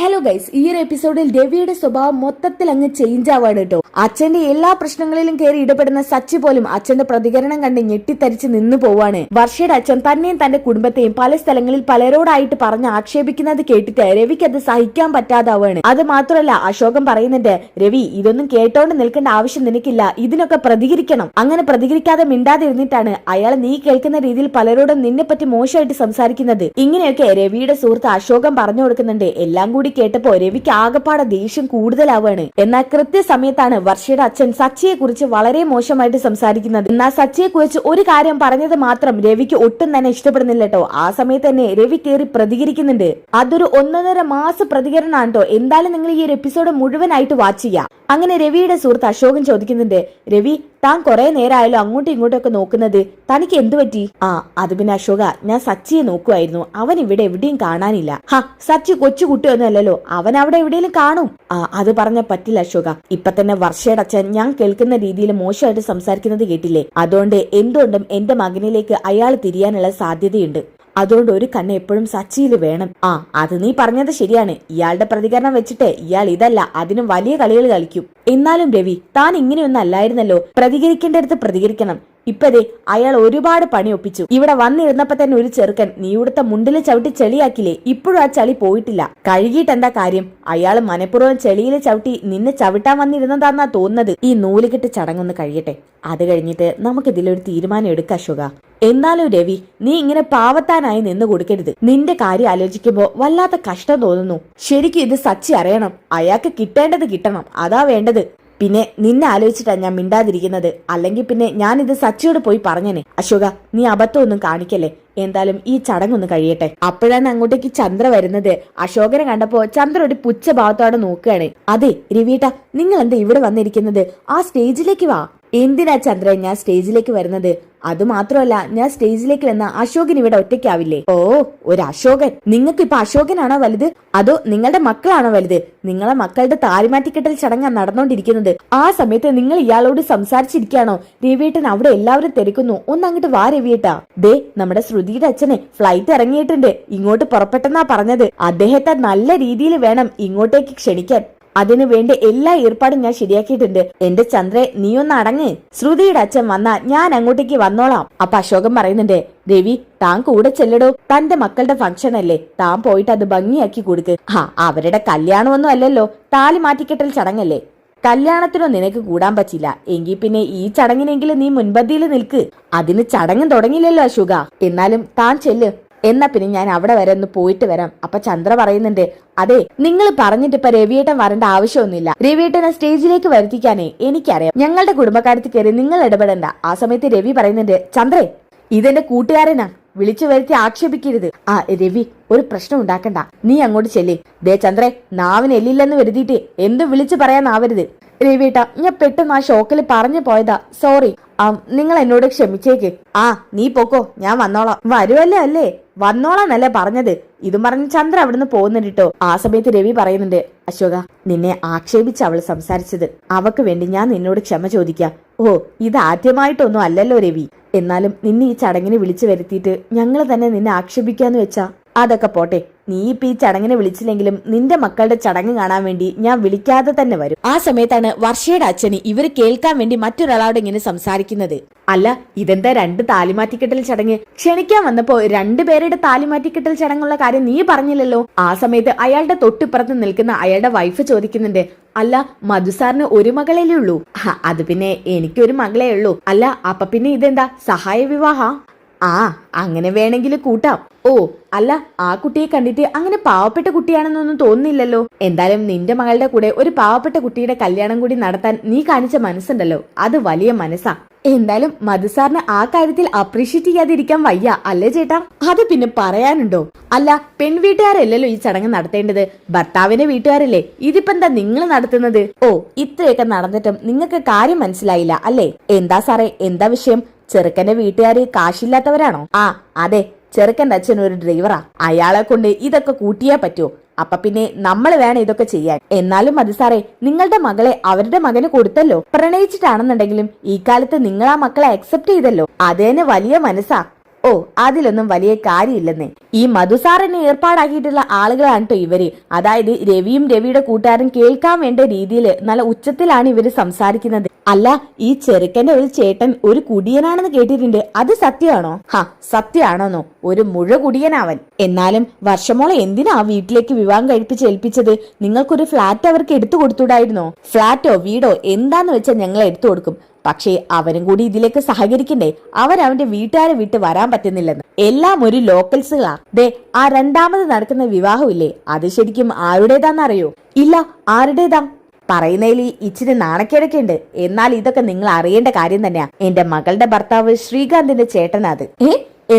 Hello guys, ഈ ഒരു എപ്പിസോഡിൽ രവിയുടെ സ്വഭാവം മൊത്തത്തിൽ അങ്ങ് ചേഞ്ച് ആവാണ് കേട്ടോ. അച്ഛന്റെ എല്ലാ പ്രശ്നങ്ങളിലും കയറി ഇടപെടുന്ന സച്ചി പോലും അച്ഛന്റെ പ്രതികരണം കണ്ട് ഞെട്ടിത്തരിച്ച് നിന്നു പോവാണ്. വർഷയുടെ അച്ഛൻ തന്നെയും തന്റെ കുടുംബത്തെയും പല സ്ഥലങ്ങളിൽ പലരോടായിട്ട് പറഞ്ഞ് ആക്ഷേപിക്കുന്നത് കേട്ടിട്ട് രവിക്ക് അത് സഹിക്കാൻ പറ്റാതാവാണ്. അത് മാത്രമല്ല, അശോകൻ പറയുന്നുണ്ട്, രവി ഇതൊന്നും കേട്ടോണ്ട് നിൽക്കേണ്ട ആവശ്യം നിനക്കില്ല, ഇതിനൊക്കെ പ്രതികരിക്കണം. അങ്ങനെ പ്രതികരിക്കാതെ മിണ്ടാതെ ഇരുന്നിട്ടാണ് അയാൾ നീ കേൾക്കുന്ന രീതിയിൽ പലരോടും നിന്നെ പറ്റി മോശമായിട്ട് സംസാരിക്കുന്നത്. ഇങ്ങനെയൊക്കെ രവിയുടെ സുഹൃത്ത് അശോകൻ പറഞ്ഞു കൊടുക്കുന്നുണ്ട്. എല്ലാം കൂടി കേട്ടപ്പോ രവിക്ക് ആകപ്പാടെ ദേഷ്യം കൂടുതലാവാണ്. എന്നാൽ കൃത്യസമയത്താണ് വർഷയുടെ അച്ഛൻ സച്ചിയെ കുറിച്ച് വളരെ മോശമായിട്ട് സംസാരിക്കുന്നത്. എന്നാൽ സച്ചിയെ കുറിച്ച് ഒരു കാര്യം പറഞ്ഞത് മാത്രം രവിക്ക് ഒട്ടും തന്നെ ഇഷ്ടപ്പെടുന്നില്ല കേട്ടോ. ആ സമയത്ത് തന്നെ രവി കയറി പ്രതികരിക്കുന്നുണ്ട്. അതൊരു 1.5 മാസ പ്രതികരണമാണ് കേട്ടോ. എന്തായാലും നിങ്ങൾ ഈ ഒരു എപ്പിസോഡ് മുഴുവനായിട്ട് വാച്ച് ചെയ്യാം. അങ്ങനെ രവിയുടെ സുഹൃത്ത് അശോകൻ ചോദിക്കുന്നുണ്ട്, രവി താൻ കുറെ നേരമായാലും അങ്ങോട്ടും ഇങ്ങോട്ടും ഒക്കെ നോക്കുന്നത്, തനിക്ക് എന്തു പറ്റി? അത് പിന്നെ അശോക, ഞാൻ സച്ചിയെ നോക്കുമായിരുന്നു, അവൻ ഇവിടെ എവിടെയും കാണാനില്ല. സച്ചി കൊച്ചുകുട്ടിയൊന്നും അല്ലല്ലോ, അവൻ അവിടെ എവിടെയെങ്കിലും കാണും. അത് പറഞ്ഞ പറ്റില്ല അശോക, ഇപ്പൊ തന്നെ വർഷയുടെ അച്ഛൻ ഞാൻ കേൾക്കുന്ന രീതിയിൽ മോശമായിട്ട് സംസാരിക്കുന്നത് കേട്ടില്ലേ, അതുകൊണ്ട് എന്തുകൊണ്ടും എന്റെ മകനിലേക്ക് അയാൾ തിരിയാനുള്ള സാധ്യതയുണ്ട്. അതുകൊണ്ട് ഒരു കണ്ണ് എപ്പോഴും സച്ചിയിൽ വേണം. അത് നീ പറഞ്ഞത് ശരിയാണ്. ഇയാളുടെ പ്രതികരണം വെച്ചിട്ട് ഇയാൾ ഇതല്ല, അതിനും വലിയ കളികൾ കളിക്കും. എന്നാലും രവി, താൻ ഇങ്ങനെയൊന്നും അല്ലായിരുന്നല്ലോ. പ്രതികരിക്കേണ്ടടുത്ത് പ്രതികരിക്കണം. ഇപ്പതേ അയാൾ ഒരുപാട് പണി ഒപ്പിച്ചു. ഇവിടെ വന്നിരുന്നപ്പോ തന്നെ ഒരു ചെറുക്കൻ നീ ഇവിടുത്തെ മുണ്ടില് ചവിട്ടി ചെളിയാക്കില്ലേ, ഇപ്പോഴും ആ ചളി പോയിട്ടില്ല. കഴുകിയിട്ട് എന്താ കാര്യം? അയാൾ മനഃപൂർവ്വം ചെളിയിൽ ചവിട്ടി നിന്നെ ചവിട്ടാൻ വന്നിരുന്നതാന്നാ തോന്നുന്നത്. ഈ നൂലുകെട്ട് ചടങ്ങൊന്ന് കഴിയട്ടെ, അത് കഴിഞ്ഞിട്ട് നമുക്കിതിലൊരു തീരുമാനം എടുക്കാം അശോക. എന്നാലും രവി, നീ ഇങ്ങനെ പാവത്താനായി നിന്ന് കൊടുക്കരുത്. നിന്റെ കാര്യം ആലോചിക്കുമ്പോ വല്ലാത്ത കഷ്ടം തോന്നുന്നു. ശരിക്കും ഇത് സച്ചി അറിയണം. അയാൾക്ക് കിട്ടേണ്ടത് കിട്ടണം, അതാ വേണ്ടത്. പിന്നെ നിന്നെ ആലോചിച്ചിട്ടാ ഞാൻ മിണ്ടാതിരിക്കുന്നത്. അല്ലെങ്കിൽ പിന്നെ ഞാനിത് സച്ചിയോട് പോയി പറഞ്ഞേനെ. അശോക, നീ അബദ്ധമൊന്നും കാണിക്കല്ലേ. എന്തായാലും ഈ ചടങ്ങൊന്ന് കഴിയട്ടെ. അപ്പോഴാണ് അങ്ങോട്ടേക്ക് ചന്ദ്ര വരുന്നത്. അശോകനെ കണ്ടപ്പോ ചന്ദ്ര ഒരു പുച്ഛഭാവത്തോടെ നോക്കുകയാണ്. അതെ രവിയേട്ട, നിങ്ങൾ എന്താ ഇവിടെ വന്നിരിക്കുന്നത്? ആ സ്റ്റേജിലേക്ക് വാ. എന്തിനാ ചന്ദ്ര ഞാൻ സ്റ്റേജിലേക്ക് വരുന്നത്? അതുമാത്രമല്ല, ഞാൻ സ്റ്റേജിലേക്ക് വന്ന അശോകൻ ഇവിടെ ഒറ്റയ്ക്കാവില്ലേ? ഒരു അശോകൻ. നിങ്ങൾക്ക് ഇപ്പൊ അശോകനാണോ വലുത്, അതോ നിങ്ങളുടെ മക്കളാണോ വലുത്? നിങ്ങളെ മക്കളുടെ താലിമാറ്റിക്കെട്ടൽ ചടങ്ങാണ് നടന്നുകൊണ്ടിരിക്കുന്നത്. ആ സമയത്ത് നിങ്ങൾ ഇയാളോട് സംസാരിച്ചിരിക്കുകയാണോ? രവിയേട്ടൻ അവിടെ എല്ലാവരും തിരക്കുന്നു, ഒന്ന് അങ്ങോട്ട് വാ രവിയേട്ടാ. ദേ നമ്മുടെ ശ്രുതിയുടെ അച്ഛനെ ഫ്ലൈറ്റ് ഇറങ്ങിയിട്ടുണ്ട്, ഇങ്ങോട്ട് പുറപ്പെട്ടെന്നാ പറഞ്ഞത്. അദ്ദേഹത്തെ നല്ല രീതിയിൽ വേണം ഇങ്ങോട്ടേക്ക് ക്ഷണിക്കാൻ. അതിനു വേണ്ടി എല്ലാ ഏർപ്പാടും ഞാൻ ശരിയാക്കിയിട്ടുണ്ട്. എന്റെ ചന്ദ്രെ, നീ ഒന്ന് അടങ്ങ്. ശ്രുതിയുടെ അച്ഛൻ വന്നാ ഞാൻ അങ്ങോട്ടേക്ക് വന്നോളാം. അപ്പൊ അശോകൻ പറയുന്നുണ്ട്, രവി താൻ കൂടെ ചെല്ലടോ, തന്റെ മക്കളുടെ ഫംഗ്ഷൻ അല്ലേ, താൻ പോയിട്ട് അത് ഭംഗിയാക്കി കൊടുക്ക്. അവരുടെ കല്യാണമൊന്നും അല്ലല്ലോ, താലി മാറ്റിക്കെട്ടൽ ചടങ്ങല്ലേ. കല്യാണത്തിനോ നിനക്ക് കൂടാൻ പറ്റില്ല എങ്കിൽ പിന്നെ ഈ ചടങ്ങിനെങ്കിലും നീ മുൻപന്തിയിൽ നിൽക്ക്. അതിന് ചടങ്ങ് തുടങ്ങില്ലല്ലോ അശോക. എന്നാലും താൻ ചെല്ല്. എന്നാ പിന്നെ ഞാൻ അവിടെ വരെ ഒന്ന് പോയിട്ട് വരാം. അപ്പൊ ചന്ദ്ര പറയുന്നുണ്ട്, അതെ നിങ്ങൾ പറഞ്ഞിട്ട് ഇപ്പൊ രവിയേട്ടൻ വരേണ്ട ആവശ്യമൊന്നുമില്ല. രവിയേട്ടനെ സ്റ്റേജിലേക്ക് വരുത്തിക്കാനേ എനിക്കറിയാം. ഞങ്ങളുടെ കുടുംബക്കാരത്തിൽ കയറി നിങ്ങൾ ഇടപെടണ്ട. ആ സമയത്ത് രവി പറയുന്നുണ്ട്, ചന്ദ്രേ ഇതെന്റെ കൂട്ടുകാരനാ, വിളിച്ചു വരുത്തി ആക്ഷേപിക്കരുത്. രവി ഒരു പ്രശ്നം ഉണ്ടാക്കണ്ട, നീ അങ്ങോട്ട് ചെല്ലേ. ദേ ചന്ദ്രേ, നാവിന് എല്ലില്ലെന്ന് വരുത്തിയിട്ട് എന്തും വിളിച്ചു പറയാനാവരുത്. രവിയേട്ട, ഞാൻ പെട്ടെന്ന് ആ ഷോക്കിൽ പറഞ്ഞു പോയതാ, സോറി. നിങ്ങൾ എന്നോട് ക്ഷമിച്ചേക്ക്. നീ പൊക്കോ, ഞാൻ വന്നോളാം. വരുവല്ലേ അല്ലേ? വന്നോളാന്നല്ലേ പറഞ്ഞത്. ഇതും പറഞ്ഞ് ചന്ദ്ര അവിടുന്ന് പോകുന്നുണ്ട് കേട്ടോ. ആ സമയത്ത് രവി പറയുന്നുണ്ട്, അശോക നിന്നെ ആക്ഷേപിച്ച് അവൾ സംസാരിച്ചത്, അവക്ക് വേണ്ടി ഞാൻ നിന്നോട് ക്ഷമ ചോദിക്കാം. ഇത് ആദ്യമായിട്ടൊന്നും അല്ലല്ലോ രവി. എന്നാലും നിന്നെ ഈ ചടങ്ങിന് വിളിച്ചു വരുത്തിയിട്ട് ഞങ്ങൾ തന്നെ നിന്നെ ആക്ഷേപിക്കാന്ന് വെച്ചാ അതൊക്കെ പോട്ടെ. നീ ഇപ്പൊ ഈ ചടങ്ങിനെ വിളിച്ചില്ലെങ്കിലും നിന്റെ മക്കളുടെ ചടങ്ങ് കാണാൻ വേണ്ടി ഞാൻ വിളിക്കാതെ തന്നെ വരും. ആ സമയത്താണ് വർഷയുടെ അച്ഛന് ഇവര് കേൾക്കാൻ വേണ്ടി മറ്റൊരാളോട് ഇങ്ങനെ സംസാരിക്കുന്നത്. അല്ല, ഇതെന്താ 2 താലിമാറ്റിക്കെട്ടൽ ചടങ്ങ്? ക്ഷണിക്കാൻ വന്നപ്പോ 2 പേരുടെ താലിമാറ്റിക്കെട്ടൽ ചടങ്ങുള്ള കാര്യം നീ പറഞ്ഞില്ലല്ലോ. ആ സമയത്ത് അയാളുടെ തൊട്ടിപ്പുറത്ത് നിൽക്കുന്ന അയാളുടെ വൈഫ് ചോദിക്കുന്നുണ്ട്, അല്ല മധുസാറിന് ഒരു മകളല്ലേ ഉള്ളൂ? അത് പിന്നെ എനിക്കൊരു മകളേ ഉള്ളൂ. അല്ല അപ്പൊ പിന്നെ ഇതെന്താ സഹായ വിവാഹ? അങ്ങനെ വേണമെങ്കിൽ കൂട്ടാം. അല്ല ആ കുട്ടിയെ കണ്ടിട്ട് അങ്ങനെ പാവപ്പെട്ട കുട്ടിയാണെന്നൊന്നും തോന്നുന്നില്ലല്ലോ. എന്തായാലും നിന്റെ മകളുടെ കൂടെ ഒരു പാവപ്പെട്ട കുട്ടിയുടെ കല്യാണം കൂടി നടത്താൻ നീ കാണിച്ച മനസ്സുണ്ടല്ലോ, അത് വലിയ മനസ്സാ. എന്തായാലും മധുസാറിന് ആ കാര്യത്തിൽ അപ്രീഷിയേറ്റ് ചെയ്യാതിരിക്കാൻ വയ്യ അല്ലേ ചേട്ടാ? അത് പിന്നെ പറയാനുണ്ടോ? അല്ല പെൺവീട്ടുകാരല്ലല്ലോ ഈ ചടങ്ങ് നടത്തേണ്ടത്, ഭർത്താവിന്റെ വീട്ടുകാരല്ലേ. ഇതിപ്പോ എന്താ നിങ്ങൾ നടത്തുന്നത്? ഇത്രയൊക്കെ നടന്നിട്ടും നിങ്ങൾക്ക് കാര്യം മനസ്സിലായില്ല അല്ലേ? എന്താ സാറേ, എന്താ വിഷയം? ചെറുക്കന്റെ വീട്ടുകാര് കാശില്ലാത്തവരാണോ? അതെ, ചെറുക്കന്റെ അച്ഛൻ ഒരു ഡ്രൈവറാ. അയാളെ കൊണ്ട് ഇതൊക്കെ കൂട്ടിയേ പറ്റൂ. അപ്പൊ പിന്നെ നമ്മൾ വേണം ഇതൊക്കെ ചെയ്യാൻ. എന്നാലും മതി സാറേ, നിങ്ങളുടെ മകളെ അവരുടെ മകന് കൊടുത്തല്ലോ. പ്രണയിച്ചിട്ടാണെന്നുണ്ടെങ്കിലും ഈ കാലത്ത് നിങ്ങൾ ആ മക്കളെ അക്സെപ്റ്റ് ചെയ്തല്ലോ, അത് തന്നെ വലിയ മനസ്സാ. ഓ അതിലൊന്നും വലിയ കാര്യമില്ലെന്നേ. ഈ മധുസാറിനെ ഏർപ്പാടാക്കിയിട്ടുള്ള ആളുകളാണ് കേട്ടോ ഇവര്. അതായത് രവിയും രവിയുടെ കൂട്ടുകാരും കേൾക്കാൻ വേണ്ട രീതിയിൽ നല്ല ഉച്ചത്തിലാണ് ഇവര് സംസാരിക്കുന്നത്. അല്ല, ഈ ചെറുക്കന്റെ ഒരു ചേട്ടൻ ഒരു കുടിയനാണെന്ന് കേട്ടിട്ടുണ്ട്, അത് സത്യമാണോ? സത്യമാണോന്നോ? ഒരു മുഴ കുടിയനാവൻ. എന്നാലും വർഷമോളെ എന്തിനാ വീട്ടിലേക്ക് വിവാഹം കഴിപ്പിച്ച് ഏൽപ്പിച്ചത്? നിങ്ങൾക്കൊരു ഫ്ലാറ്റ് അവർക്ക് എടുത്തു കൊടുത്തുടായിരുന്നോ? ഫ്ലാറ്റോ വീടോ എന്താന്ന് വെച്ചാൽ ഞങ്ങൾ എടുത്തു കൊടുക്കും. പക്ഷേ അവനും കൂടി ഇതിലേക്ക് സഹകരിക്കണ്ടേ? അവരവന്റെ വീട്ടുകാരെ വിട്ട് വരാൻ പറ്റുന്നില്ലെന്ന്. എല്ലാം ഒരു ലോക്കൽസുകളാ. ദേ, ആ രണ്ടാമത് നടക്കുന്ന വിവാഹമില്ലേ, അത് ശരിക്കും ആരുടേതാന്നറിയോ? ഇല്ല, ആരുടേതാ? പറയുന്നതിൽ ഇച്ചിരി നാണക്കേടൊക്കെ ഉണ്ട്. എന്നാൽ ഇതൊക്കെ നിങ്ങൾ അറിയേണ്ട കാര്യം തന്നെയാ. എന്റെ മകളുടെ ഭർത്താവ് ശ്രീകാന്തിന്റെ ചേട്ടനാത്.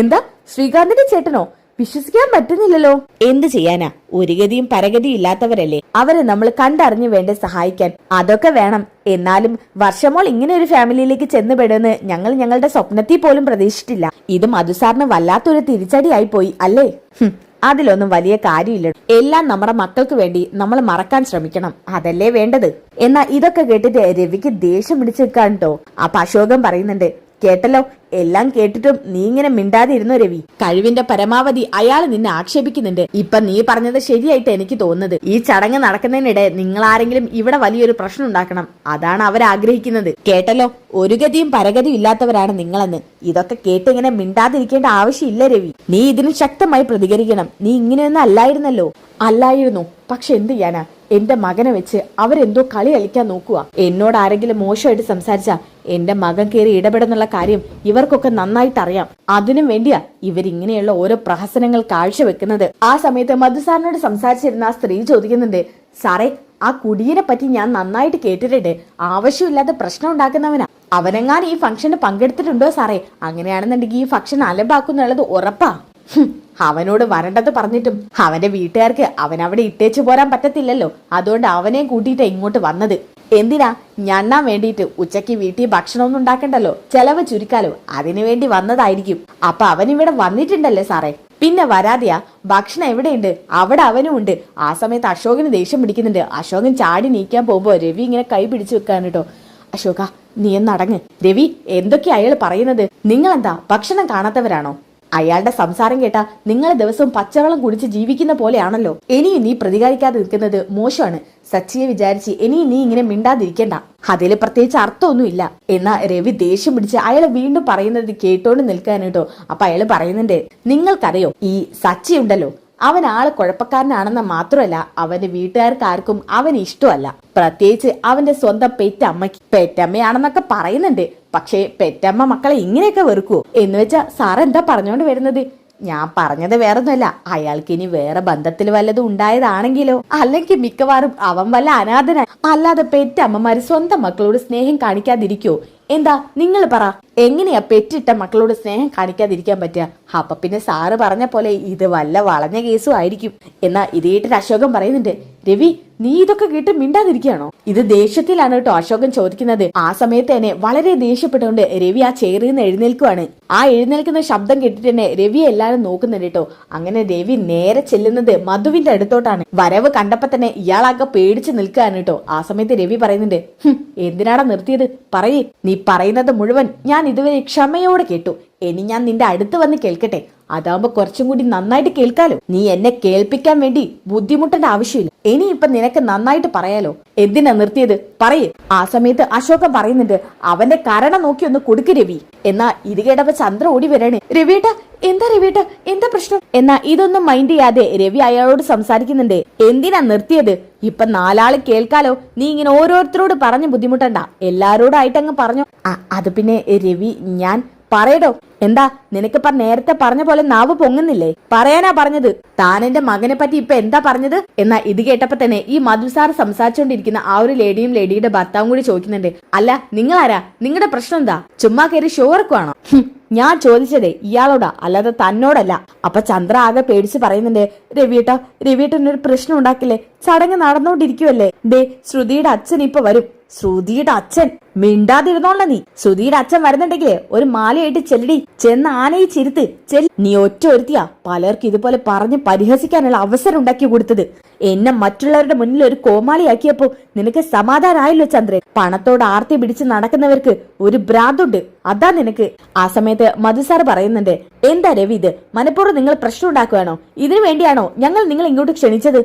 എന്താ, ശ്രീകാന്തിന്റെ ചേട്ടനോ? വിശ്വസിക്കാൻ പറ്റുന്നില്ലല്ലോ. എന്ത് ചെയ്യാനാ, ഒരു ഗതിയും പരഗതിയും ഇല്ലാത്തവരല്ലേ. അവരെ നമ്മൾ കണ്ടറിഞ്ഞു വേണ്ട സഹായിക്കാൻ. അതൊക്കെ വേണം. എന്നാലും വർഷമോൾ ഇങ്ങനെ ഒരു ഫാമിലിയിലേക്ക് ചെന്നുപെടുമെന്ന് ഞങ്ങൾ ഞങ്ങളുടെ സ്വപ്നത്തിൽ പോലും പ്രതീക്ഷിച്ചിട്ടില്ല. ഇത് മധുസാറിന് വല്ലാത്തൊരു തിരിച്ചടിയായി പോയി അല്ലേ? അതിലൊന്നും വലിയ കാര്യമില്ല. എല്ലാം നമ്മുടെ മക്കൾക്ക് വേണ്ടി നമ്മൾ മറക്കാൻ ശ്രമിക്കണം, അതല്ലേ വേണ്ടത്. എന്നാ ഇതൊക്കെ കേട്ടിട്ട് രവിക്ക് ദേഷ്യം പിടിച്ചു നിൽക്കാൻ കേട്ടോ. അപ്പൊ അശോകൻ പറയുന്നുണ്ട്, കേട്ടല്ലോ, എല്ലാം കേട്ടിട്ടും നീ ഇങ്ങനെ മിണ്ടാതിരുന്നു രവി. കഴിവിന്റെ പരമാവധി അയാൾ നിന്നെ ആക്ഷേപിക്കുന്നുണ്ട്. ഇപ്പൊ നീ പറഞ്ഞത് ശരിയായിട്ട് എനിക്ക് തോന്നുന്നത്. ഈ ചടങ്ങ് നടക്കുന്നതിനിടെ നിങ്ങൾ ആരെങ്കിലും ഇവിടെ വലിയൊരു പ്രശ്നം ഉണ്ടാക്കണം, അതാണ് അവരാഗ്രഹിക്കുന്നത്. കേട്ടല്ലോ, ഒരു ഗതിയും പരഗതിയും ഇല്ലാത്തവരാണ് നിങ്ങളെന്ന്. ഇതൊക്കെ കേട്ട് ഇങ്ങനെ മിണ്ടാതിരിക്കേണ്ട ആവശ്യമില്ല രവി. നീ ഇതിന് ശക്തമായി പ്രതികരിക്കണം. നീ ഇങ്ങനെയൊന്നും അല്ലായിരുന്നല്ലോ. അല്ലായിരുന്നു, പക്ഷെ എന്ത് ചെയ്യാനാ? എന്റെ മകനെ വെച്ച് അവരെന്തോ കളി കളിക്കാൻ നോക്കുക. എന്നോട് ആരെങ്കിലും മോശമായിട്ട് സംസാരിച്ചാ എന്റെ മകൻ കയറി ഇടപെടുന്നുള്ള കാര്യം ഇവർക്കൊക്കെ നന്നായിട്ട് അറിയാം. അതിനും വേണ്ടിയാ ഇവരിങ്ങനെയുള്ള ഓരോ പ്രഹസനങ്ങൾ കാഴ്ചവെക്കുന്നത്. ആ സമയത്ത് മധുസാറിനോട് സംസാരിച്ചിരുന്ന ആ സ്ത്രീ ചോദിക്കുന്നുണ്ട്, സാറേ, ആ കുടിയനെ പറ്റി ഞാൻ നന്നായിട്ട് കേട്ടിട്ടുണ്ട്. ആവശ്യമില്ലാതെ പ്രശ്നം ഉണ്ടാക്കുന്നവനാ. അവനെങ്ങാനും ഈ ഫംഗ്ഷന് പങ്കെടുത്തിട്ടുണ്ടോ സാറേ? അങ്ങനെയാണെന്നുണ്ടെങ്കിൽ ഈ ഫംഗ്ഷൻ അലമ്പാക്കുന്നുള്ളത് ഉറപ്പാ. അവനോട് വരണ്ടത് പറഞ്ഞിട്ടും അവന്റെ വീട്ടുകാർക്ക് അവനവിടെ ഇട്ടേച്ചു പോരാൻ പറ്റത്തില്ലല്ലോ. അതുകൊണ്ട് അവനെ കൂട്ടിയിട്ട് ഇങ്ങോട്ട് വന്നത്. എന്തിനാ? ഞണ്ണാൻ വേണ്ടിയിട്ട്. ഉച്ചയ്ക്ക് വീട്ടിൽ ഭക്ഷണമൊന്നും ഉണ്ടാക്കണ്ടല്ലോ, ചെലവ് ചുരുക്കാലോ, അതിനു വേണ്ടി വന്നതായിരിക്കും. അപ്പൊ അവനിവിടെ വന്നിട്ടുണ്ടല്ലേ സാറേ? പിന്നെ വരാതെയാ? ഭക്ഷണം എവിടെയുണ്ട്? അവിടെ അവനും ഉണ്ട്. ആ സമയത്ത് അശോകന് ദേഷ്യം പിടിക്കുന്നുണ്ട്. അശോകൻ ചാടി നീക്കാൻ പോകുമ്പോ രവി ഇങ്ങനെ കൈ പിടിച്ചു വെക്കാൻ കേട്ടോ. അശോക, നീ എന്നടങ്ങ്. രവി, എന്തൊക്കെയാ അയാൾ പറയുന്നത്? നിങ്ങളെന്താ ഭക്ഷണം കാണാത്തവരാണോ? അയാളുടെ സംസാരം കേട്ടാ നിങ്ങൾ ദിവസവും പച്ചവെള്ളം കുടിച്ച് ജീവിക്കുന്ന പോലെയാണല്ലോ. ഇനിയും നീ പ്രതികരിക്കാതെ നിൽക്കുന്നത് മോശമാണ്. സച്ചിയെ വിചാരിച്ച് ഇനിയും നീ ഇങ്ങനെ മിണ്ടാതിരിക്കണ്ട. അതിൽ പ്രത്യേകിച്ച് അർത്ഥമൊന്നുമില്ല. എന്നാ രവി ദേഷ്യം പിടിച്ച് അയാളെ വീണ്ടും പറയുന്നത് കേട്ടോണ്ട് നിൽക്കാൻ കേട്ടോ. അപ്പൊ അയാൾ പറയുന്നുണ്ട്, നിങ്ങൾക്കറിയോ, ഈ സച്ചി ഉണ്ടല്ലോ, അവൻ ആള് കുഴപ്പക്കാരനാണെന്ന് മാത്രമല്ല അവന്റെ വീട്ടുകാർക്കാർക്കും അവന് ഇഷ്ടമല്ല. പ്രത്യേകിച്ച് അവന്റെ സ്വന്തം പെറ്റമ്മയ്ക്ക്. പെറ്റമ്മയാണെന്നൊക്കെ പറയുന്നുണ്ട്, പക്ഷേ പെറ്റമ്മ മക്കളെ ഇങ്ങനെയൊക്കെ വെറുക്കുവോ? എന്ന് വെച്ചാ സാർ എന്താ പറഞ്ഞോണ്ട് വരുന്നത്? ഞാൻ പറഞ്ഞത് വേറൊന്നുമല്ല, അയാൾക്ക് ഇനി വേറെ ബന്ധത്തിൽ വല്ലതും ഉണ്ടായതാണെങ്കിലോ, അല്ലെങ്കിൽ മിക്കവാറും അവൻ വല്ല അനാഥനായി. അല്ലാതെ പെറ്റമ്മമാര് സ്വന്തം മക്കളോട് സ്നേഹം കാണിക്കാതിരിക്കോ? എന്താ നിങ്ങൾ പറ, എങ്ങനെയാ പെറ്റിട്ട മക്കളോട് സ്നേഹം കാണിക്കാതിരിക്കാൻ പറ്റുക? അപ്പൊ പിന്നെ സാറ് പറഞ്ഞ പോലെ ഇത് വല്ല വളഞ്ഞ കേസും ആയിരിക്കും. എന്നാ ഇത് കേട്ടിട്ട് അശോകൻ പറയുന്നുണ്ട്, രവി, നീ ഇതൊക്കെ കേട്ട് മിണ്ടാതിരിക്കുകയാണോ? ഇത് ദേഷ്യത്തിലാണ് കേട്ടോ അശോകൻ ചോദിക്കുന്നത്. ആ സമയത്ത് തന്നെ വളരെ ദേഷ്യപ്പെട്ടുകൊണ്ട് രവി ആ ചെയറിൽ നിന്ന് എഴുന്നേൽക്കുവാണ്. ആ എഴുന്നേൽക്കുന്ന ശബ്ദം കേട്ടിട്ട് തന്നെ രവി എല്ലാരും നോക്കുന്നുണ്ട് കേട്ടോ. അങ്ങനെ രവി നേരെ ചെല്ലുന്നത് മധുവിന്റെ അടുത്തോട്ടാണ്. വരവ് കണ്ടപ്പോ തന്നെ ഇയാളാകെ പേടിച്ച് നിൽക്കുകയാണ് കേട്ടോ. ആ സമയത്ത് രവി പറയുന്നുണ്ട്, എന്തിനാടാ നിർത്തിയത്? പറയേ, നീ പറയുന്നത് മുഴുവൻ ഞാൻ ഇതുവരെ ക്ഷമയോടെ കേട്ടു. ഇനി ഞാൻ നിന്റെ അടുത്ത് വന്ന് കേൾക്കട്ടെ. അതാവുമ്പോ കുറച്ചും കൂടി നന്നായിട്ട് കേൾക്കാലോ. നീ എന്നെ കേൾപ്പിക്കാൻ വേണ്ടി ബുദ്ധിമുട്ടേണ്ട ആവശ്യമില്ല. ഇനിയിപ്പൊ നിനക്ക് നന്നായിട്ട് പറയാലോ. എന്തിനാ നിർത്തിയത്? പറയേ. ആ സമയത്ത് അശോകൻ പറയുന്നുണ്ട്, അവന്റെ കരണം നോക്കി ഒന്ന് കൊടുക്ക് രവി. എന്നാ ഇത് കേട്ടപ്പോ ചന്ദ്ര ഓടി വരാണ്. രവിയേട്ട, എന്താ രവിയേട്ട, എന്താ പ്രശ്നം? എന്നാ ഇതൊന്നും മൈൻഡ് ചെയ്യാതെ രവി അയാളോട് സംസാരിക്കുന്നുണ്ട്. എന്തിനാ നിർത്തിയത്? ഇപ്പൊ നാലാള് കേൾക്കാലോ. നീ ഇങ്ങനെ ഓരോരുത്തരോട് പറഞ്ഞു ബുദ്ധിമുട്ടണ്ട, എല്ലാരോടും ആയിട്ടങ്ങ് പറഞ്ഞു. അത് പിന്നെ രവി, ഞാൻ പറയടോ. എന്താ നിനക്കിപ്പ നേരത്തെ പറഞ്ഞ പോലെ നാവ് പൊങ്ങുന്നില്ലേ? പറയാനാ പറഞ്ഞത്. താൻ എന്റെ മകനെ പറ്റി ഇപ്പൊ എന്താ പറഞ്ഞത്? എന്നാ ഇത് കേട്ടപ്പോ തന്നെ ഈ മധുസാർ സംസാരിച്ചുകൊണ്ടിരിക്കുന്ന ആ ഒരു ലേഡിയുടെ ഭർത്താവും കൂടി ചോദിക്കുന്നുണ്ട്, അല്ല നിങ്ങളാരാ? നിങ്ങളുടെ പ്രശ്നം എന്താ? ചുമ്മാ കയറി ഷോ ഇറക്കുവാണോ? ഞാൻ ചോദിച്ചതേ ഇയാളോടാ, അല്ലാതെ തന്നോടല്ല. അപ്പൊ ചന്ദ്ര ആകെ പേടിച്ച് പറയുന്നുണ്ട്, രവിയേട്ടനൊരു പ്രശ്നം ഉണ്ടാക്കില്ലേ? ചടങ്ങ് നടന്നുകൊണ്ടിരിക്കുവല്ലേ? ദേ ശ്രുതിയുടെ അച്ഛൻ ഇപ്പൊ വരും. ശ്രുതിയുടെ അച്ഛൻ. മിണ്ടാതിരുന്നോള നീ. ശ്രുതിയുടെ അച്ഛൻ വരുന്നുണ്ടെങ്കിലേ ഒരു മാലയായിട്ട് ചെല്ലടി, ചെന്ന് ആനയെ ചിരുത്ത് നീ ഒറ്റ ഒരുത്തിയാ പലർക്കും ഇതുപോലെ പറഞ്ഞ് പരിഹസിക്കാനുള്ള അവസരം ഉണ്ടാക്കി കൊടുത്തത്. എന്നെ മറ്റുള്ളവരുടെ മുന്നിൽ ഒരു കോമാളിയാക്കിയപ്പോ നിനക്ക് സമാധാനമായല്ലോ ചന്ദ്രൻ. പണത്തോട് ആർത്തി പിടിച്ച് നടക്കുന്നവർക്ക് ഒരു ഭ്രാന്തുണ്ട്, അതാ നിനക്ക്. ആ സമയത്ത് മധുസാർ പറയുന്നുണ്ട്, എന്താ രവി ഇത് മനഃപൂർവ്വം നിങ്ങൾ പ്രശ്നം ഉണ്ടാക്കുകയാണോ? ഇതിനു വേണ്ടിയാണോ ഞങ്ങൾ നിങ്ങൾ ഇങ്ങോട്ട് ക്ഷണിച്ചത്?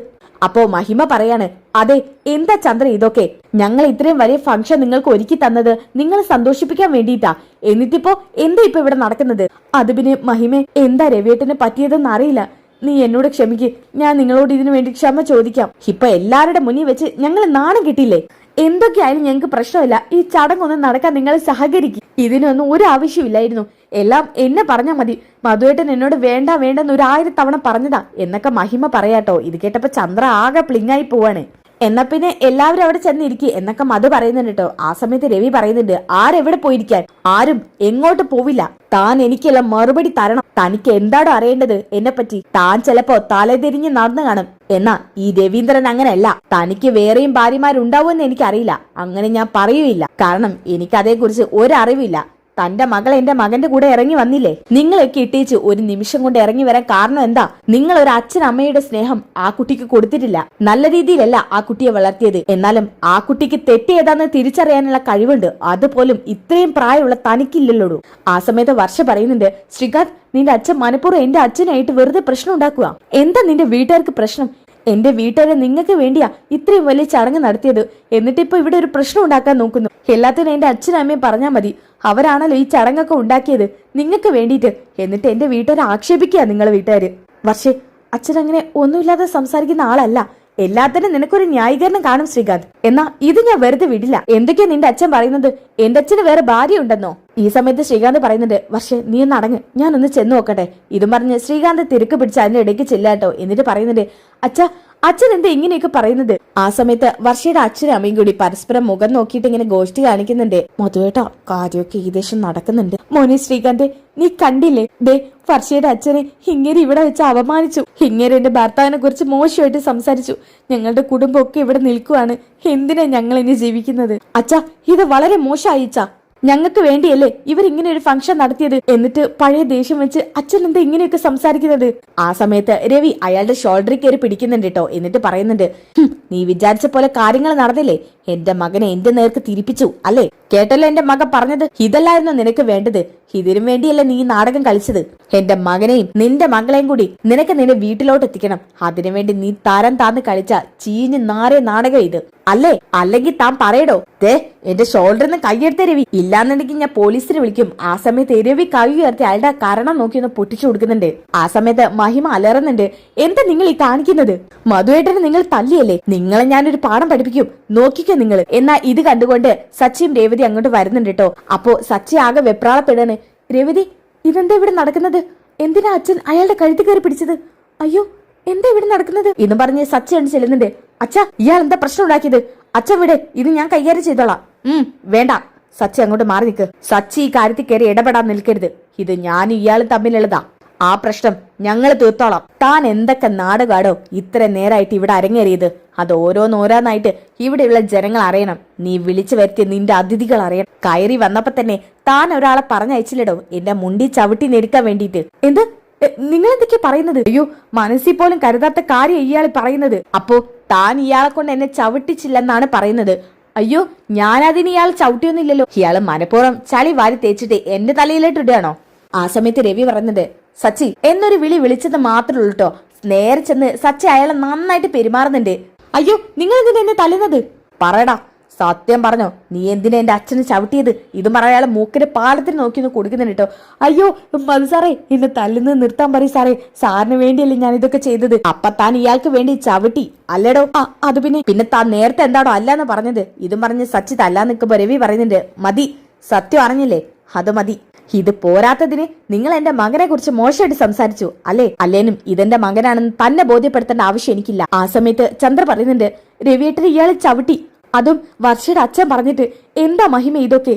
അപ്പോ മഹിമ പറയാണ്, അതെ എന്താ ചന്ദ്ര ഇതൊക്കെ? ഞങ്ങൾ ഇത്രയും വലിയ ഫംഗ്ഷൻ നിങ്ങൾക്ക് ഒരുക്കി തന്നത് നിങ്ങളെ സന്തോഷിപ്പിക്കാൻ വേണ്ടിയിട്ടാ. എന്നിട്ടിപ്പോ എന്താ ഇപ്പൊ ഇവിടെ നടക്കുന്നത്? അത് പിന്നെ മഹിമേ, എന്താ രവിയേട്ടന് പറ്റിയതെന്ന് അറിയില്ല. നീ എന്നോട് ക്ഷമിക്ക്, ഞാൻ നിങ്ങളോട് ഇതിനു വേണ്ടി ക്ഷമ ചോദിക്കാം. ഇപ്പൊ എല്ലാവരുടെ മുന്നിൽ വെച്ച് ഞങ്ങൾ നാണം കിട്ടിയില്ലേ? എന്തൊക്കെയായാലും ഞങ്ങൾക്ക് പ്രശ്നമില്ല, ഈ ചടങ്ങൊന്നും നടക്കാൻ നിങ്ങൾ സഹകരിക്കും. ഇതിനൊന്നും ഒരു ആവശ്യമില്ലായിരുന്നു. എല്ലാം എന്നെ പറഞ്ഞാൽ മതി. മധുവേട്ടൻ എന്നോട് വേണ്ട വേണ്ടെന്ന് 1000 തവണ പറഞ്ഞതാ എന്നൊക്കെ മഹിമ പറയാട്ടോ. ഇത് കേട്ടപ്പോ ചന്ദ്ര ആകെ പ്ലിങ്ങായി പോവാണ്. എന്നാ പിന്നെ എല്ലാവരും അവിടെ ചെന്നിരിക്കുക എന്നൊക്കെ മധു പറയുന്നുണ്ട് കേട്ടോ. ആ സമയത്ത് രവി പറയുന്നുണ്ട്, ആരെവിടെ പോയിരിക്കാൻ? ആരും എങ്ങോട്ട് പോവില്ല. താൻ എനിക്കെല്ലാം മറുപടി തരണം. തനിക്ക് എന്താണോ അറിയേണ്ടത് എന്നെ പറ്റി? താൻ ചിലപ്പോ തലതിരിഞ്ഞ് നടന്നു കാണും. എന്നാ ഈ രവീന്ദ്രൻ അങ്ങനെയല്ല. തനിക്ക് വേറെയും ഭാര്യമാരുണ്ടാവുമെന്ന് എനിക്കറിയില്ല. അങ്ങനെ ഞാൻ പറയുകയില്ല. കാരണം എനിക്ക് അതേക്കുറിച്ച് ഒരറിവില്ല. തന്റെ മകൾ എന്റെ മകന്റെ കൂടെ ഇറങ്ങി വന്നില്ലേ? നിങ്ങളൊക്കെ ഇട്ടേച്ച് ഒരു നിമിഷം കൊണ്ട് ഇറങ്ങി വരാൻ കാരണം എന്താ? നിങ്ങൾ ഒരു അച്ഛനമ്മയുടെ സ്നേഹം ആ കുട്ടിക്ക് കൊടുത്തിട്ടില്ല. നല്ല രീതിയിലല്ല ആ കുട്ടിയെ വളർത്തിയത്. എന്നാലും ആ കുട്ടിക്ക് തെറ്റേതാന്ന് തിരിച്ചറിയാനുള്ള കഴിവുണ്ട്. അതുപോലും ഇത്രയും പ്രായമുള്ള തനിക്കില്ലല്ലോ. ആ സമയത്ത് വർഷ പറയുന്നുണ്ട്, ശ്രീകാന്ത് നിന്റെ അച്ഛൻ മനഃപൂർവ്വം എന്റെ അച്ഛനായിട്ട് വെറുതെ പ്രശ്നം ഉണ്ടാക്കുക. എന്താ നിന്റെ വീട്ടുകാർക്ക് പ്രശ്നം? എന്റെ വീട്ടുകാരെ നിങ്ങൾക്ക് വേണ്ടിയാ ഇത്രയും വലിയ ചടങ്ങ് നടത്തിയത്. എന്നിട്ടിപ്പോ ഇവിടെ ഒരു പ്രശ്നം ഉണ്ടാക്കാൻ നോക്കുന്നു. എല്ലാത്തിനും എന്റെ അച്ഛനും അമ്മയും പറഞ്ഞാൽ മതി. അവരാണല്ലോ ഈ ചടങ്ങൊക്കെ ഉണ്ടാക്കിയത് നിങ്ങൾക്ക് വേണ്ടിയിട്ട്. എന്നിട്ട് എന്റെ വീട്ടുകാരെ ആക്ഷേപിക്കുക നിങ്ങളെ വീട്ടുകാര്. പക്ഷേ അച്ഛൻ അങ്ങനെ ഒന്നുമില്ലാതെ സംസാരിക്കുന്ന ആളല്ല. എല്ലാത്തിനും നിനക്കൊരു ന്യായീകരണം കാണും ശ്രീകാന്ത്. എന്നാ ഇത് ഞാൻ വെറുതെ വിടില്ല. എന്തൊക്കെയാ നിന്റെ അച്ഛൻ പറയുന്നത്? എന്റെ അച്ഛന് വേറെ ഭാര്യ ഉണ്ടെന്നോ? ഈ സമയത്ത് ശ്രീകാന്ത് പറയുന്നുണ്ട്, പക്ഷേ നീ ഒന്ന് അടങ്ങ്, ഞാനൊന്ന് ചെന്ന് നോക്കട്ടെ. ഇതും പറഞ്ഞ് ശ്രീകാന്ത് തിരക്ക് പിടിച്ച് അതിന്റെ ഇടയ്ക്ക് ചെല്ലാട്ടോ. എന്നിട്ട് പറയുന്നുണ്ട്, അച്ഛൻ എന്താ ഇങ്ങനെയൊക്കെ പറയുന്നത്? ആ സമയത്ത് വർഷയുടെ അച്ഛനും അമ്മയും കൂടി പരസ്പരം മുഖം നോക്കിയിട്ട് ഇങ്ങനെ ഗോഷ്ടി കാണിക്കുന്നുണ്ട്. മധുവേട്ടാ കാര്യമൊക്കെ ഏകദേശം നടക്കുന്നുണ്ട്. മോനെ ശ്രീകാന്ത് നീ കണ്ടില്ലേ? ദേ വർഷയുടെ അച്ഛനെ ഇങ്ങനെ ഇവിടെ വെച്ച് അപമാനിച്ചു. ഇങ്ങനെ എന്റെ ഭർത്താവിനെ കുറിച്ച് മോശമായിട്ട് സംസാരിച്ചു. ഞങ്ങളുടെ കുടുംബമൊക്കെ ഇവിടെ നിൽക്കുവാണ്. എന്തിനാ ഞങ്ങൾ ഇനി ജീവിക്കുന്നത്? അച്ഛാ ഇത് വളരെ മോശമായിച്ചാ. ഞങ്ങൾക്ക് വേണ്ടിയല്ലേ ഇവരിങ്ങനെ ഒരു ഫംഗ്ഷൻ നടത്തിയത്. എന്നിട്ട് പഴയ ദേഷ്യം വെച്ച് അച്ഛൻ എന്താ ഇങ്ങനെയൊക്കെ സംസാരിക്കുന്നത്? ആ സമയത്ത് രവി അയാളുടെ ഷോൾഡറിൽ കയറി പിടിക്കുന്നുണ്ട് കേട്ടോ. എന്നിട്ട് പറയുന്നുണ്ട്, നീ വിചാരിച്ച പോലെ കാര്യങ്ങൾ നടന്നില്ലേ? എന്റെ മകനെ എന്റെ നേർക്ക് തിരിപ്പിച്ചു അല്ലേ? കേട്ടല്ലോ എന്റെ മകൻ പറഞ്ഞത്? ഇതല്ലായിരുന്നു നിനക്ക് വേണ്ടത്. ഇതിനു വേണ്ടിയല്ലേ നീ നാടകം കളിച്ചത്? എന്റെ മകനെയും നിന്റെ മകളെയും കൂടി നിനക്ക് നിന്റെ വീട്ടിലോട്ട് എത്തിക്കണം. അതിനുവേണ്ടി നീ തരം താന്ന് കളിച്ച ചീഞ്ഞ് നാറിയ നാടകം ഇത് അല്ലേ? അല്ലെങ്കിൽ താൻ പറയടോ, ദേ എന്റെ ഷോൾഡറിൽ നിന്ന് കൈയെടുത്ത രവി, ഇല്ലാന്നുണ്ടെങ്കിൽ ഞാൻ പോലീസിനെ വിളിക്കും. ആ സമയത്ത് രവി കൈ ഉയർത്തി അയാളുടെ കരണം നോക്കി ഒന്ന് പൊട്ടിച്ചു കൊടുക്കുന്നുണ്ട്. ആ സമയത്ത് മഹിമ അലറുന്നുണ്ട്, എന്താ നിങ്ങൾ ഈ കാണിക്കുന്നത്? മധുവേട്ടനെ നിങ്ങൾ തല്ലിയല്ലേ? നിങ്ങളെ ഞാനൊരു പാഠം പഠിപ്പിക്കും, നോക്കിക്കോ നിങ്ങൾ. എന്നാ ഇത് കണ്ടുകൊണ്ട് സച്ചിയും രേവതി അങ്ങോട്ട് വരുന്നുണ്ട് കേട്ടോ. അപ്പോ സച്ചി ആകെ വെപ്രാളപ്പെടാണ്. രേവതി ഇതെന്താ ഇവിടെ നടക്കുന്നത്? എന്തിനാ അച്ഛൻ അയാളുടെ കഴുത്തി കയറി പിടിച്ചത്? അയ്യോ എന്താ ഇവിടെ നടക്കുന്നത് എന്ന് പറഞ്ഞ് സച്ചി ആണ് ചെല്ലുന്നുണ്ട്. അച്ഛാ ഇയാൾ എന്താ പ്രശ്നം ഉണ്ടാക്കിയത്? അച്ഛൻ വിടെ, ഇത് ഞാൻ കൈകാര്യം ചെയ്തോളാം. വേണ്ട, സച്ചി അങ്ങോട്ട് മാറി നിൽക്ക്. സച്ചി ഈ കാര്യത്തിൽ കയറി ഇടപെടാൻ നിൽക്കരുത്. ഇത് ഞാനും ഇയാളും തമ്മിലുള്ളതാ. ആ പ്രശ്നം ഞങ്ങൾ തീർത്തോളാം. താൻ എന്തൊക്കെ നാടകാടോ ഇത്ര നേരായിട്ട് ഇവിടെ അരങ്ങേറിയത്? അത് ഓരോന്നോരോന്നായിട്ട് ഇവിടെയുള്ള ജനങ്ങൾ അറിയണം. നീ വിളിച്ചു വരുത്തിയ നിന്റെ അതിഥികൾ അറിയണം. കയറി വന്നപ്പോ തന്നെ താൻ ഒരാളെ പറഞ്ഞയച്ചില്ലടോ എന്റെ മുണ്ടി ചവിട്ടി നെരുക്കാൻ വേണ്ടിയിട്ട്. എന്ത് നിങ്ങൾ എന്തൊക്കെയാ പറയുന്നത്? അയ്യോ മനസ്സിൽ പോലും കരുതാത്ത കാര്യം ഇയാൾ പറയുന്നത്. അപ്പോ താൻ ഇയാളെ കൊണ്ട് എന്നെ ചവിട്ടിച്ചില്ലെന്നാണ് പറയുന്നത്? അയ്യോ ഞാനതിന് ഇയാൾ ചവിട്ടിയൊന്നുമില്ലല്ലോ. ഇയാള് മനഃപൂർവ്വം ചളി വാരി തേച്ചിട്ട് എന്റെ തലയിലോട്ട് ഇടുകയാണോ? ആ സമയത്ത് രവി പറയുന്നത്, സച്ചി എന്നൊരു വിളിച്ചത് മാത്രമേ ഉള്ളൂ കേട്ടോ. നേരെ ചെന്ന് സച്ചി അയാളെ നന്നായിട്ട് പെരുമാറുന്നുണ്ട്. അയ്യോ നിങ്ങൾ എന്തിനാ എന്നെ തല്ലുന്നത്? പറയടാ, സത്യം പറഞ്ഞോ, നീ എന്തിനാ എന്റെ അച്ഛനെ ചവിട്ടിയത്? ഇതും പറ. അയാളെ മൂക്കിന്റെ പാലത്തിന് നോക്കി ഒന്ന് കൊടുക്കുന്നുണ്ട് കേട്ടോ. അയ്യോ മതി സാറേ, എന്നെ തല്ലുന്നത് നിർത്താൻ പറയും സാറേ. സാറിന് വേണ്ടിയല്ലേ ഞാൻ ഇതൊക്കെ ചെയ്തത്. അപ്പൊ താൻ ഇയാൾക്ക് വേണ്ടി ചവിട്ടി അല്ലേടോ? അത് പിന്നെ താൻ നേരത്തെ എന്താണോ അല്ലാന്ന് പറഞ്ഞത്? ഇതും പറഞ്ഞ് സച്ചി തല്ലാൻ നിൽക്കുമ്പോ രവി പറയുന്നുണ്ട്, മതി, സത്യം അറിഞ്ഞില്ലേ, അത് മതി. ഇത് പോരാത്തതിന് നിങ്ങൾ എന്റെ മകനെ കുറിച്ച് മോശമായിട്ട് സംസാരിച്ചു അല്ലേ? അല്ലേനും ഇതെന്റെ മകനാണെന്ന് തന്നെ ബോധ്യപ്പെടുത്തേണ്ട ആവശ്യം എനിക്കില്ല. ആ സമയത്ത് ചന്ദ്ര പറയുന്നുണ്ട്, രവിയേട്ടൻ ഇയാളെ ചവിട്ടി, അതും വർഷയുടെ അച്ഛൻ പറഞ്ഞിട്ട്. എന്താ മഹിമ ഇതൊക്കെ?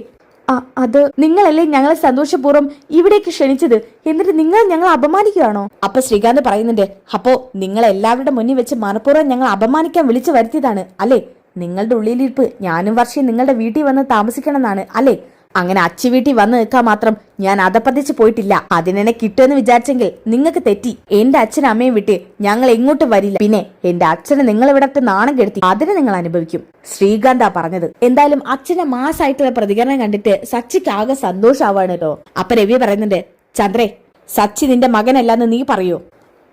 അത് നിങ്ങളല്ലേ ഞങ്ങളെ സന്തോഷപൂർവ്വം ഇവിടേക്ക് ക്ഷണിച്ചത്, എന്നിട്ട് നിങ്ങൾ ഞങ്ങൾ അപമാനിക്കുകയാണോ? അപ്പൊ ശ്രീകാന്ത് പറയുന്നുണ്ട്, അപ്പോ നിങ്ങൾ എല്ലാവരുടെ മുന്നിൽ വെച്ച് മനഃപൂർവ്വം ഞങ്ങൾ അപമാനിക്കാൻ വിളിച്ചു വരുത്തിയതാണ് അല്ലേ? നിങ്ങളുടെ ഉള്ളിലിരിപ്പ് ഞാനും വർഷം നിങ്ങളുടെ വീട്ടിൽ വന്ന് താമസിക്കണം എന്നാണ് അല്ലേ? അങ്ങനെ അച്ഛ വീട്ടിൽ വന്ന് നിൽക്കാൻ മാത്രം ഞാൻ അതപ്പതിച്ച് പോയിട്ടില്ല. അതിനെന്നെ കിട്ടുമെന്ന് വിചാരിച്ചെങ്കിൽ നിങ്ങൾക്ക് തെറ്റി. എന്റെ അച്ഛനും അമ്മയും വിട്ട് ഞങ്ങൾ എങ്ങോട്ടും വരില്ല. പിന്നെ എന്റെ അച്ഛനെ നിങ്ങൾ ഇവിടത്തെ നാണം കെടുത്തി, അതിനെ നിങ്ങൾ അനുഭവിക്കും. ശ്രീകാന്താ പറഞ്ഞത്. എന്തായാലും അച്ഛന്റെ മാസായിട്ടുള്ള പ്രതികരണം കണ്ടിട്ട് സച്ചിക്ക് ആകെ സന്തോഷാവാണ് കേട്ടോ. അപ്പൊ രവി പറയുന്നുണ്ട്, ചന്ദ്രേ, സച്ചി നിന്റെ മകനല്ലാന്ന് നീ പറയൂ?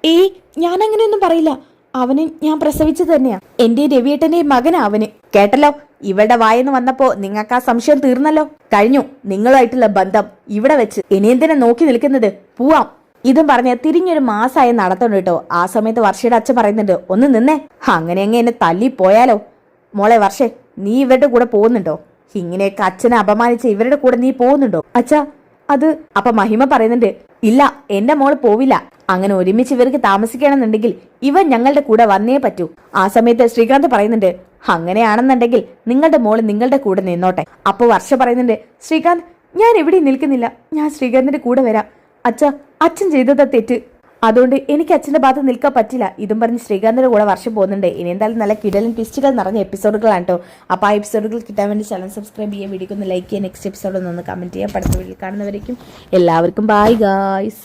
ഏയ്, ഞാൻ അങ്ങനെയൊന്നും പറയില്ല. അവന് ഞാൻ പ്രസവിച്ചത് തന്നെയാ. എന്റെ രവിയേട്ടന്റെ മകനാ അവന്. കേട്ടല്ലോ, ഇവരുടെ വായെന്ന് വന്നപ്പോ നിങ്ങൾക്ക് ആ സംശയം തീർന്നല്ലോ. കഴിഞ്ഞു നിങ്ങളുമായിട്ടുള്ള ബന്ധം ഇവിടെ വെച്ച്. ഇനി എന്തിനാ നോക്കി നിൽക്കുന്നത്? പോവാം. ഇതും പറഞ്ഞ് തിരിഞ്ഞൊരു മാസമായി നടത്തണം കേട്ടോ. ആ സമയത്ത് വർഷയുടെ അച്ഛൻ പറയുന്നുണ്ട്, ഒന്ന് നിന്നേ, അങ്ങനെ എന്നെ തല്ലി പോയാലോ? മോളെ വർഷേ, നീ ഇവരുടെ കൂടെ പോകുന്നുണ്ടോ? ഇങ്ങനെയൊക്കെ അച്ഛനെ അപമാനിച്ച് ഇവരുടെ കൂടെ നീ പോകുന്നുണ്ടോ? അച്ഛാ അത്. അപ്പൊ മഹിമ പറയുന്നുണ്ട്, ഇല്ല, എന്റെ മോള് പോവില്ല. അങ്ങനെ ഒരുമിച്ച് ഇവർക്ക് താമസിക്കണമെന്നുണ്ടെങ്കിൽ ഇവൻ ഞങ്ങളുടെ കൂടെ വന്നേ പറ്റൂ. ആ സമയത്ത് ശ്രീകാന്ത് പറയുന്നുണ്ട്, അങ്ങനെയാണെന്നുണ്ടെങ്കിൽ നിങ്ങളുടെ മോള് നിങ്ങളുടെ കൂടെ നിന്നോട്ടെ. അപ്പൊ വർഷ പറയുന്നുണ്ട്, ശ്രീകാന്ത്, ഞാൻ എവിടെയും നിൽക്കുന്നില്ല, ഞാൻ ശ്രീകാന്തിന്റെ കൂടെ വരാം. അച്ഛൻ ചെയ്തതാ തെറ്റ്, അതുകൊണ്ട് എനിക്ക് അച്ഛന്റെ ഭാഗത്ത് നിൽക്കാൻ പറ്റില്ല. ഇതും പറഞ്ഞ് ശ്രീകാന്തിന്റെ കൂടെ വർഷം പോകുന്നുണ്ട്. ഇനി എന്തായാലും നല്ല കിടലും ട്വിസ്റ്റുകൾ നിറഞ്ഞ എപ്പിസോഡുകളാണ് കേട്ടോ. അപ്പോൾ ആ എപ്പിസോഡുകൾ കിട്ടാൻ വേണ്ടി ചാനൽ സബ്സ്ക്രൈബ് ചെയ്യുക, വീഡിയോ ഒന്ന് ലൈക്ക് ചെയ്യുക, നെക്സ്റ്റ് എപ്പിസോഡ് ഒന്ന് കമന്റ് ചെയ്യുക. അടുത്ത വീഡിയോയിൽ കാണുന്നവരേക്കും എല്ലാവർക്കും ബൈ ഗായ്സ്.